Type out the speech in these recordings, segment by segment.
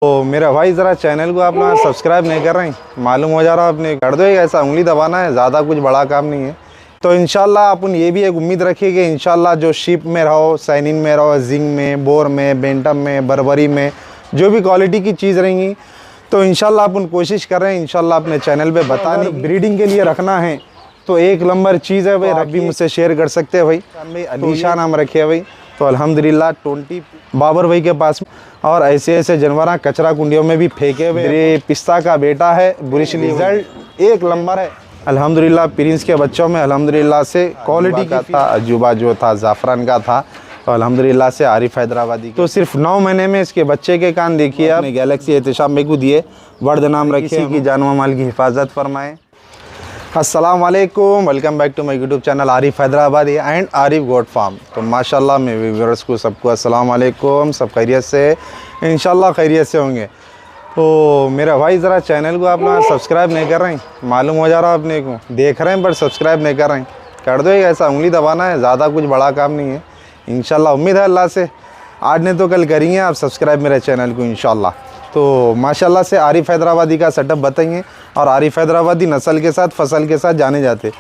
तो मेरा भाई ज़रा चैनल को आप लोग सब्सक्राइब नहीं कर रहे हैं, मालूम हो जा रहा है आपने कर दो, ऐसा उंगली दबाना है, ज़्यादा कुछ बड़ा काम नहीं है। तो इंशाल्लाह अपन ये भी एक उम्मीद रखिए कि इंशाल्लाह जो शिप में रहो, साइनिन में रहो, जिंग में, बोर में, बेंटम में, बर्बरी में, जो भी क्वालिटी की चीज़ रहेंगी तो इंशाल्लाह अपन कोशिश कर रहे हैं इंशाल्लाह अपने चैनल पे बताने। ब्रीडिंग के लिए रखना है तो एक नंबर चीज़ है भाई, रब भी मुझसे शेयर कर सकते हैं भाई। अलीशा नाम रखे है भाई, तो अल्हम्दुलिल्लाह 20 बाबर भाई के पास। और ऐसे ऐसे जानवर कचरा कुंडियों में भी फेंके हुए। मेरे पिस्ता का बेटा है, बुरिश रिजल्ट एक नंबर है अल्हम्दुलिल्लाह। प्रिंस के बच्चों में अल्हम्दुलिल्लाह से क्वालिटी का था, अजूबा जो था जाफरान का था, तो अल्हम्दुलिल्लाह से आरिफ हैदराबादी। तो सिर्फ 9 महीने में इसके बच्चे के कान देखिए आप। गैलेक्सी एहतिशाम में को दिए, वर्द नाम रखिए कि जानवर माल की हिफाजत फरमाएँ। अस्सलाम वालेकुम, welcome back to my YouTube channel Arif Hyderabadi and Arif goat farm. तो माशाल्लाह मेरे व्यूअर्स को सबको अस्सलाम वालेकुम, सब खैरियत से, इंशाल्लाह खैरियत से होंगे। तो मेरा भाई ज़रा चैनल को आप लोग सब्सक्राइब नहीं कर रहे हैं, मालूम हो जा रहा है अपने को, देख रहे हैं पर सब्सक्राइब नहीं कर रहे हैं, कर दो, ऐसा उंगली दबाना है, ज़्यादा कुछ बड़ा काम नहीं है। इंशाल्लाह उम्मीद है अल्लाह से आज नहीं तो कल करेंगे आप सब्सक्राइब मेरे चैनल को इंशाल्लाह। तो माशाल्लाह से आरिफ हैदराबादी का सेटअप बताएंगे और आरिफ हैदराबादी नस्ल के साथ फसल के साथ जाने जाते।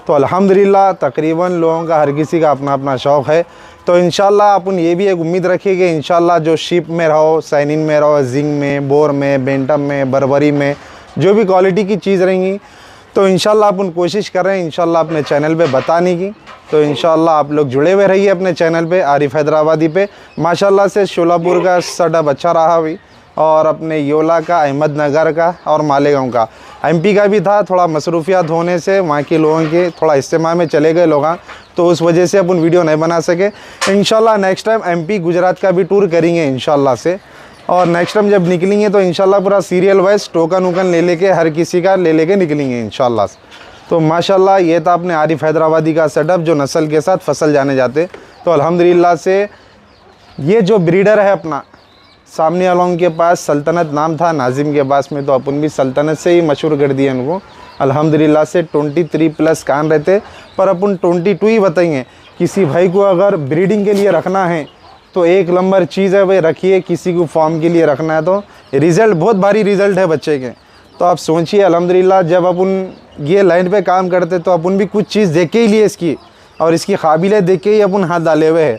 तो अल्हम्दुलिल्लाह तकरीबन लोगों का हर किसी का अपना अपना शौक़ है। तो इंशाल्लाह अपन ये भी एक उम्मीद रखिए कि इंशाल्लाह जो शिप में रहो, साइनिन में रहो, जिंग में, बोर में, बेंटम में, बर्बरी में, जो भी क्वालिटी की चीज़ रहेंगी तो इंशाल्लाह अपन कोशिश कर रहे हैं इंशाल्लाह अपने चैनल पे बताने की। तो इंशाल्लाह आप लोग जुड़े हुए रहिए अपने चैनल पे आरिफ हैदराबादी पे। माशाल्लाह से शोलापुर का सेटअप अच्छा रहा हुई, और अपने योला का, अहमदनगर का और मालेगांव का, एमपी का भी था। थोड़ा मसरूफियात होने से वहाँ के लोगों के थोड़ा इस्तेमाल में चले गए लोग, तो उस वजह से अपन वीडियो नहीं बना सके। इंशाल्लाह नेक्स्ट टाइम एमपी गुजरात का भी टूर करेंगे इंशाल्लाह से। और नेक्स्ट टाइम जब निकलेंगे तो इंशाल्लाह पूरा सीरियल वाइज टोकन वोकन ले लेके हर किसी का ले लेके निकलेंगे इंशाल्लाह। तो माशाल्लाह ये था अपने आरिफ हैदराबादी का सेटअप जो नस्ल के साथ फसल जाने जाते। तो अल्हम्दुलिल्लाह से ये जो ब्रीडर है अपना सामने वालों के पास सल्तनत नाम था, नाजिम के पास में, तो अपन भी सल्तनत से ही मशहूर कर दिए उनको। अल्हम्दुलिल्लाह से 23 प्लस कान रहते, पर अपन 22 ही बताएंगे। किसी भाई को अगर ब्रीडिंग के लिए रखना है तो एक नंबर चीज़ है भाई, रखिए। किसी को फॉर्म के लिए रखना है तो रिज़ल्ट बहुत भारी रिज़ल्ट है बच्चे के। तो आप सोचिए अल्हम्दुलिल्लाह जब अपन ये लाइन पे काम करते तो अपन भी कुछ चीज़ देख के ही लिए इसकी, और इसकी काबिलियत देख के ही अपन हाथ डाले हुए हैं।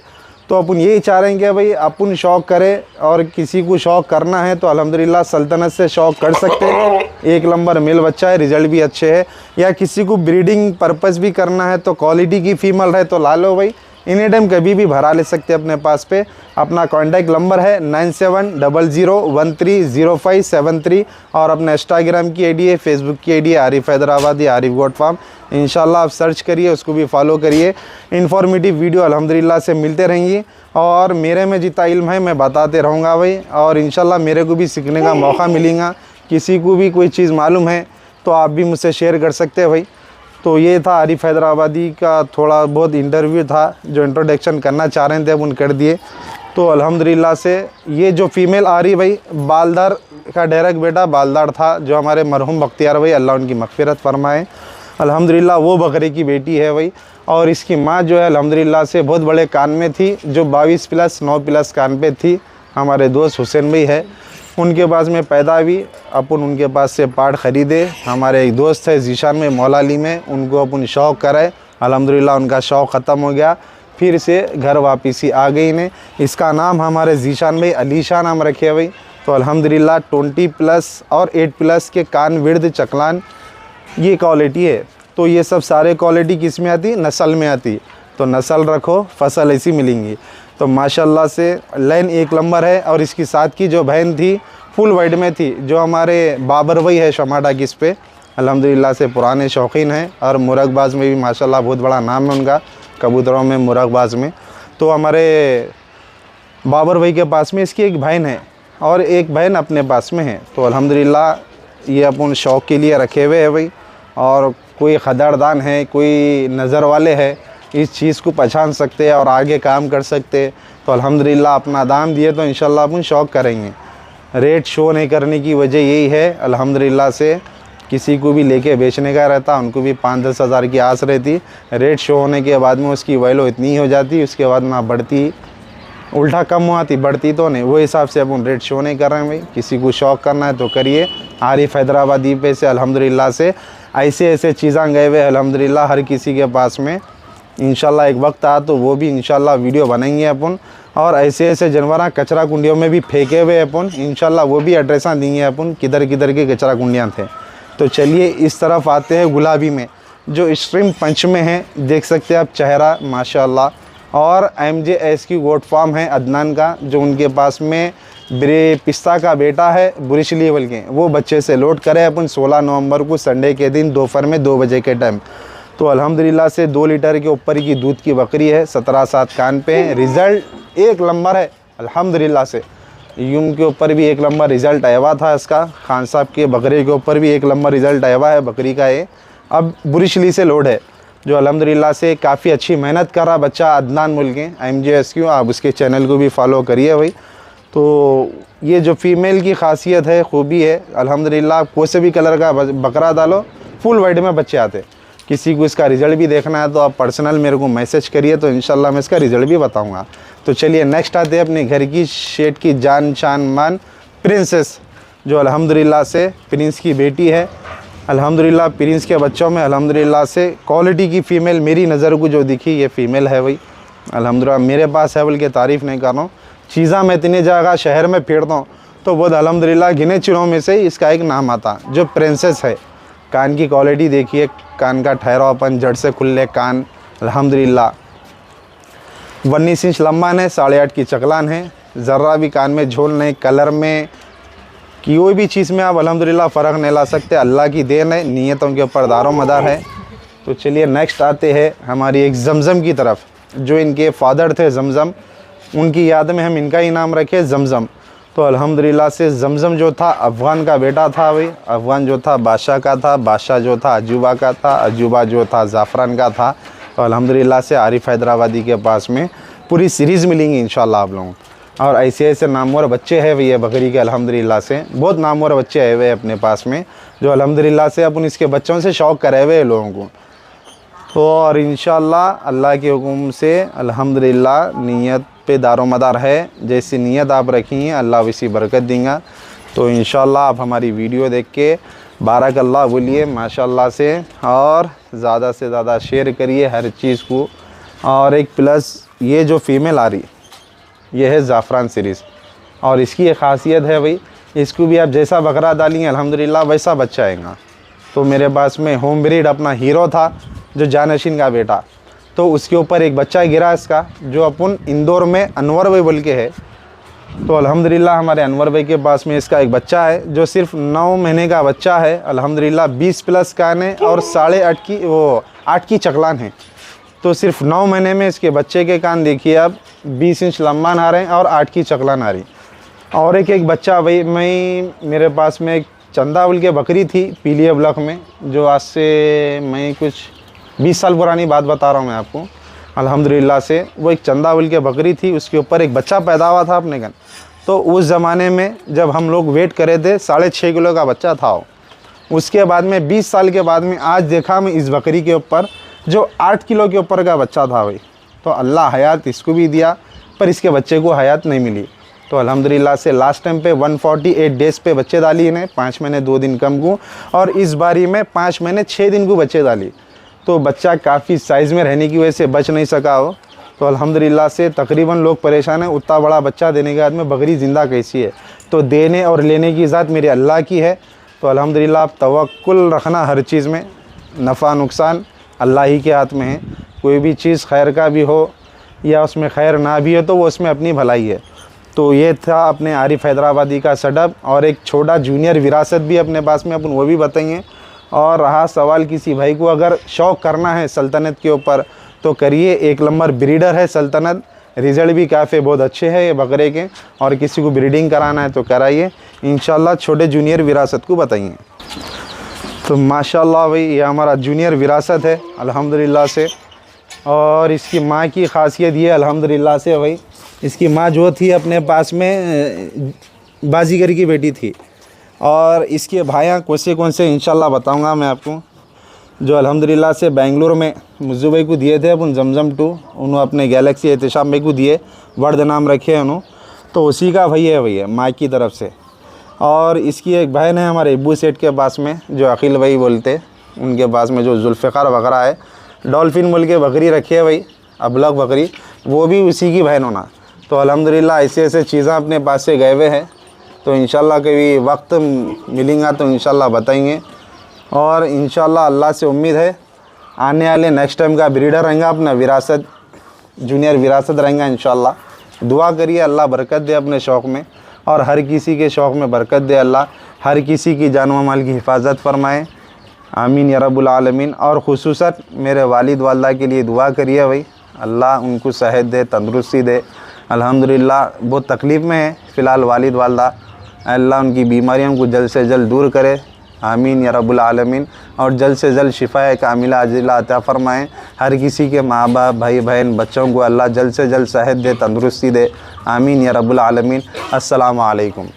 तो अपन यही चाह रहे हैं कि भाई अपन शौक़ करें, और किसी को शौक़ करना है तो अल्हम्दुलिल्लाह सल्तनत से शौक़ कर सकते हैं। एक नंबर मेल बच्चा है, रिज़ल्ट भी अच्छे है। या किसी को ब्रीडिंग पर्पस भी करना है तो क्वालिटी की फ़ीमेल है तो ला लो भाई, एनी टाइम कभी भी भरा ले सकते हैं अपने पास पे। अपना कॉन्टैक्ट नंबर है 9700130573, और अपना इंस्टाग्राम की आईडी है, फेसबुक की आईडी है आरिफ हैदराबादी, आरिफ गोट फार्म। इंशाल्लाह आप सर्च करिए, उसको भी फॉलो करिए। इन्फॉर्मेटिव वीडियो अल्हम्दुलिल्लाह से मिलते रहेंगी, और मेरे में जितना इल्म है मैं बताते रहूँगा भाई, और इंशाल्लाह मेरे को भी सीखने का मौका मिलेगा। किसी को भी कोई चीज़ मालूम है तो आप भी मुझसे शेयर कर सकते हैं भाई। तो ये था आरिफ हैदराबादी का थोड़ा बहुत इंटरव्यू था, जो इंट्रोडक्शन करना चाह रहे थे अब उन कर दिए। तो अल्हम्दुलिल्लाह से ये जो फीमेल आ रही भाई, बालदार का डायरेक्ट बेटा बालदार था, जो हमारे मरहूम बख्तियार भाई अल्लाह उनकी मग़फ़िरत फरमाए। अल्हम्दुलिल्लाह वो बकरे की बेटी है भाई, और इसकी माँ जो है अल्हम्दुलिल्लाह से बहुत बड़े कान में थी, जो 22 प्लस 9 प्लस कान पे थी। हमारे दोस्त हुसैन भाई है, उनके पास में पैदा हुई, अपन उनके पास से पार्ट ख़रीदे। हमारे एक दोस्त है जीशान में, मौलाली में, उनको अपन शौक़ कराए। अल्हम्दुलिल्लाह उनका शौक़ ख़त्म हो गया, फिर से घर वापसी आ गई ने। इसका नाम हमारे जीशान भाई अलीशा नाम रखे भाई। तो अल्हम्दुलिल्लाह 20 प्लस और 8 प्लस के कान, विर्द, चकलान, ये क्वालिटी है। तो ये सब सारे क्वालिटी किस में आती, नस्ल में आती। तो नस्ल रखो, फसल ऐसी मिलेंगी। तो माशाल्लाह से लाइन एक नंबर है। और इसकी साथ की जो बहन थी फुल वाइट में थी, जो हमारे बाबर भाई है शमाटा किस पे, अल्हम्दुलिल्लाह से पुराने शौकीन हैं, और मुर्गबाज में भी माशाल्लाह बहुत बड़ा नाम है उनका, कबूतरों में, मुर्गबाज में। तो हमारे बाबर भाई के पास में इसकी एक बहन है, और एक बहन अपने पास में है। तो अल्हम्दुलिल्लाह ये अपन शौक़ के लिए रखे हुए हैं भाई। और कोई खदरदान है, कोई नज़र वाले है, इस चीज़ को पहचान सकते हैं और आगे काम कर सकते हैं। तो अल्हम्दुलिल्लाह अपना दाम दिए तो इंशाल्लाह अपन शौक़ करेंगे। रेट शो नहीं करने की वजह यही है अल्हम्दुलिल्लाह से, किसी को भी लेके बेचने का रहता, उनको भी 5-10 हज़ार की आस रहती। रेट शो होने के बाद में उसकी वैल्यू इतनी हो जाती, उसके बाद ना बढ़ती उल्टा कम हुआ थी, बढ़ती तो नहीं। वो हिसाब से अपन रेट शो नहीं कर रहे हैं भाई। किसी को शौक़ करना है तो करिए। आरिफ हैदराबादी पे से अल्हम्दुलिल्लाह से ऐसे ऐसे चीज़ें गए हुए अल्हम्दुलिल्लाह हर किसी के पास में। इंशाल्लाह एक वक्त आ तो वो भी इंशाल्लाह वीडियो बनाएंगे अपन। और ऐसे ऐसे जानवर कचरा कुंडियों में भी फेंके हुए अपन, इंशाल्लाह वो भी एड्रेसा देंगे अपन किधर किधर के कचरा कुंडियाँ थे। तो चलिए इस तरफ आते हैं गुलाबी में, जो स्ट्रीम पंच में है। देख सकते हैं आप चेहरा माशाल्लाह। और MJS की गोट फार्म है अदनान का, जो उनके पास में ब्रे पिस्ता का बेटा है बुरिश लेवल के, वो बच्चे से लोड करे अपन 16 नवंबर को संडे के दिन दोपहर में 2 बजे के टाइम। तो अल्हम्दुलिल्लाह से 2 लीटर के ऊपर की दूध की बकरी है, 17-7 कान पे। रिज़ल्ट एक नंबर है अल्हम्दुलिल्लाह से। यूम के ऊपर भी एक नंबर रिज़ल्ट आया हुआ था इसका। खान साहब के बकरे के ऊपर भी एक नंबर रिज़ल्ट आया हुआ है बकरी का। ये अब बुरिशली से लोड है, जो अल्हम्दुलिल्लाह से काफ़ी अच्छी मेहनत कर रहा बच्चा अदनान मुल के MJS क्यों। आप उसके चैनल को भी फॉलो करिए भाई। तो ये जो फीमेल की खासियत है, खूबी है अल्हम्दुलिल्लाह। आप कोई से भी कलर का बकरा डालो फुल वाइट में बच्चे आते। किसी को इसका रिज़ल्ट भी देखना है तो आप पर्सनल मेरे को मैसेज करिए, तो इंशाल्लाह मैं इसका रिज़ल्ट भी बताऊंगा। तो चलिए नेक्स्ट आते हैं अपने घर की शेड की जान शान मान प्रिंसेस, जो अल्हम्दुलिल्लाह से प्रिंस की बेटी है। अल्हम्दुलिल्लाह प्रिंस के बच्चों में अल्हम्दुलिल्लाह से क्वालिटी की फ़ीमेल मेरी नज़र को जो दिखी ये फ़ीमेल है भाई अल्हम्दुलिल्लाह। मेरे पास है बोल के तारीफ़ नहीं कर रहा हूँ, चीज़ा मैं इतनी जगह शहर में फेरता हूँ तो बहुत अल्हम्दुलिल्लाह गिने चुनों में से इसका एक नाम आता, जो प्रिंसेस है। कान की क्वालिटी देखिए, कान का ठहरावपन, जड़ से खुले कान अल्हम्दुलिल्लाह। 19 इंच लंबान है, 8.5 की चकलान है। ज़र्रा भी कान में झोल नहीं, कलर में कोई भी चीज़ में आप अल्हम्दुलिल्लाह फ़र्क नहीं ला सकते। अल्लाह की देन है, नीयतों के ऊपर दारो मदार है। तो चलिए नेक्स्ट आते हैं हमारी एक जमज़म की तरफ, जो इनके फादर थे जमज़म, उनकी याद में हम इनका ही नाम रखे जमज़म। तो अल्हम्दुलिल्लाह से जमज़म जो था अफ़गान का बेटा था भाई। अफ़गान जो था बादशाह का था, बादशाह जो था अजूबा का था, अजूबा जो था ज़ाफ़रान का था। तो अल्हम्दुलिल्लाह से आरिफ हैदराबादी के पास में पूरी सीरीज़ मिलेंगी इंशाल्लाह आप लोगों को। और ऐसे ऐसे नामवर बच्चे हैं भैया बकरी के अल्हम्दुलिल्लाह से, बहुत नामवर बच्चे आए हुए अपने पास में, जो अल्हम्दुलिल्लाह से अपन इसके बच्चों से शौक़ करे हुए लोगों को। तो और इंशाल्लाह अल्लाह के हुक्म से अल्हम्दुलिल्लाह नीयत पे दारोमदार है। जैसी नीयत आप रखी हैं अल्लाह वैसी बरकत देगा। तो इंशाल्लाह आप हमारी वीडियो देख के बारकल्लाह बोलिए माशाल्लाह से, और ज़्यादा से ज़्यादा शेयर करिए हर चीज़ को। और एक प्लस ये जो फीमेल आ रही ये है ज़ाफ़रान सीरीज़, और इसकी एक ख़ासियत है भाई, इसको भी आप जैसा बकरा डालिए अल्हम्दुलिल्लाह वैसा बच्चा आएगा। तो मेरे पास में होम ब्रीड अपना हीरो था जो जानशीन का बेटा, तो उसके ऊपर एक बच्चा गिरा इसका, जो अपन इंदौर में अनवर भाई बोल के है। तो अल्हम्दुलिल्लाह हमारे अनवर भाई के पास में इसका एक बच्चा है, जो सिर्फ 9 महीने का बच्चा है अल्हम्दुलिल्लाह। 20 प्लस कान है और 8.5 की चकलान है। तो सिर्फ 9 महीने में इसके बच्चे के कान देखिए आप 20 इंच लंबान आ रहे हैं और 8 की चकलान आ रही। और एक बच्चा भाई मेरे पास में एक चंदा बोल के बकरी थी पीलिया ब्लॉक में, जो आज से मैं कुछ 20 साल पुरानी बात बता रहा हूँ मैं आपको। अल्हम्दुलिल्लाह से वो एक चंदा बोल के बकरी थी, उसके ऊपर एक बच्चा पैदा हुआ था अपने घर। तो उस ज़माने में जब हम लोग वेट करे थे 6.5 किलो का बच्चा था वो। उसके बाद में 20 साल के बाद में आज देखा मैं इस बकरी के ऊपर जो 8 किलो के ऊपर का बच्चा था भाई। तो अल्लाह हयात इसको भी दिया, पर इसके बच्चे को हयात नहीं मिली। तो अल्हम्दुलिल्लाह से लास्ट टाइम पे 148 डेज़ पे बच्चे डाली इन्हें, 5 महीने 2 दिन कम को, और इस बारी में 5 महीने 6 दिन को बच्चे डाली। तो बच्चा काफ़ी साइज़ में रहने की वजह से बच नहीं सका हो। तो अल्हम्दुलिल्लाह से तकरीबन लोग परेशान हैं, उतना बड़ा बच्चा देने के बाद में बकरी ज़िंदा कैसी है। तो देने और लेने की ज़ात मेरे अल्लाह की है। तो अल्हम्दुलिल्लाह आप तवक्कुल रखना हर चीज़ में, नफ़ा नुकसान अल्लाह ही के हाथ में है। कोई भी चीज़ खैर का भी हो या उसमें खैर ना भी हो तो वो उसमें अपनी भलाई है। तो ये था अपने आरिफ हैदराबादी का सेटअप, और एक छोटा जूनियर विरासत भी अपने पास में अपन वो भी बताएंगे। और रहा सवाल किसी भाई को अगर शौक़ करना है सल्तनत के ऊपर तो करिए, एक नंबर ब्रीडर है सल्तनत, रिज़ल्ट भी काफ़ी बहुत अच्छे हैं ये बकरे के। और किसी को ब्रीडिंग कराना है तो कराइए, इंशाल्लाह छोटे जूनियर विरासत को बताइए। तो माशाल्लाह भाई ये हमारा जूनियर विरासत है अल्हम्दुलिल्लाह से। और इसकी माँ की ख़ासियत ये अल्हम्दुलिल्लाह से भाई, इसकी माँ जो थी अपने पास में बाजीगर की बेटी थी। और इसके भाइयाँ कौन से इंशाल्लाह बताऊंगा मैं आपको, जो अल्हम्दुलिल्लाह से बेंगलुरु में मुज्जू भाई को दिए थे अपन जमजम 2, उन्होंने अपने गैलेक्सी एहतिशाम भाई को दिए। वर्द नाम रखे हैं उन्होंने, तो उसी का भाई है भैया माँ की तरफ से। और इसकी एक बहन है हमारे अब्बू सेठ के पास में, जो अकील भाई बोलते, उनके पास में जो जुल्फ़िकार बकरा है, डॉल्फिन बोल के बकरी रखी है भाई, अबलग बकरी, वो भी उसी की बहन होना। तो अल्हम्दुलिल्लाह ऐसे ऐसे चीज़ें अपने पास से गए हुए हैं। तो इंशाल्लाह कभी वक्त मिलेगा तो इंशाल्लाह बताएंगे। और इंशाल्लाह अल्लाह से उम्मीद है आने वाले नेक्स्ट टाइम का ब्रीडर रहेगा अपना विरासत, जूनियर विरासत रहेगा इंशाल्लाह। दुआ करिए अल्लाह बरकत दे अपने शौक़ में, और हर किसी के शौक़ में बरकत दे अल्लाह, हर किसी की जान व माल की हिफाजत फरमाए, आमीन या रब्बुल आलमीन। और खुसूसन मेरे वालिद वालदा के लिए दुआ करिए भाई, अल्लाह उनको सेहत दे, तंदुरुस्ती दे। अल्हम्दुलिल्लाह बहुत तकलीफ़ में है फ़िलहाल वालिद वालदा, अल्लाह उनकी बीमारियों को जल्द से जल्द दूर करे, आमीन या रब्बुल आलमीन। और जल्द से जल्द शिफाए कामिला अजिला अता फ़रमाएँ। हर किसी के माँ बाप, भाई बहन, बच्चों को अल्लाह जल्द से जल्द सेहत दे, तंदुरुस्ती दे, आमीन या रब्बुल आलमीन। अस्सलामु अलैकुम।